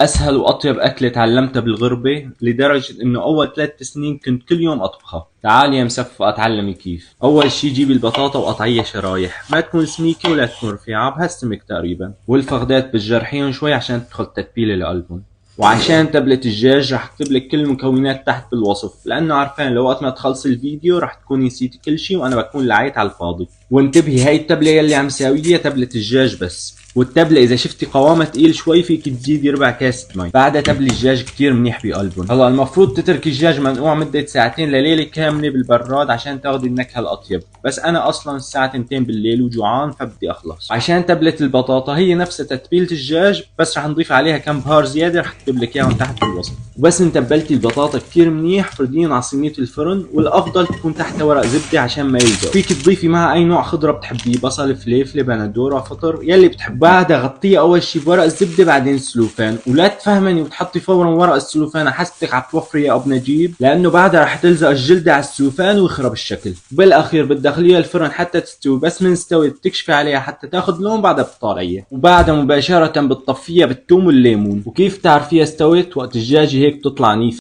أسهل وأطيب أكلة تعلمتها بالغربة لدرجة إنه أول 3 سنين كنت كل يوم أطبخها. تعالي يا مسفة أتعلمي كيف. أول شي جيبي البطاطا وقطعيها شرايح، ما تكون سميكة ولا تكون رفيعة، بهالسمك تقريبا. والفخدات بتجرحيهم شوي عشان تدخل التتبيلة لقلبهم. وعشان تبلة الدجاج رح اكتب لك كل المكونات تحت بالوصف، لانه عارفين لو وقت ما تخلصي الفيديو رح تكوني نسيتي كل شي وانا بكون لعيت على الفاضي. وانتبهي، هاي التبلة يلي عم ساويها تبلة الدجاج بس، والتبلة إذا شفتي قوامها تقيل شوي فيك تزيدي ربع كاسة مي. بعدها تبلي الدجاج كتير منيح بقلبهم. هلا المفروض تتركي الدجاج منقوع مدة ساعتين لليلة كاملة بالبراد عشان تاخدي النكهة الأطيب، بس أنا أصلا الساعة 2 بالليل وجوعان فبدي أخلص. عشان تبلة البطاطا هي نفسها تتبيلة الدجاج، بس رح نضيف عليها كم بهار زيادة رح اكتب لك إياهم تحت بالوصف. وبس ان تبلتي البطاطا كتير منيح فرديهم على صينية الفرن، والأفضل تكون تحتها ورق زبدة عشان ما يلزق. فيك تضيفي معها أي نوع خضرة بتحبيه، بصل، فليفلة، بندورة، فطر، يلي بتحبيه. بعدها غطيها اول شي بورق الزبده بعدين السلوفان، ولا تفهمني وتحطي فورا ورق السلوفان حسبتك عم توفري يا ابو نجيب، لانه بعدها رح تلزق الجلده على السلوفان ويخرب الشكل. بالاخير بتدخليها الفرن حتى تستوي، بس من استوت بتكشفي عليها حتى تاخذ لون، بعدها بتطالعيها، وبعدها مباشره بتطفيها بالثوم والليمون. وكيف تعرفيها استوت؟ وقت الدجاجه هيك بتطلع نيفه.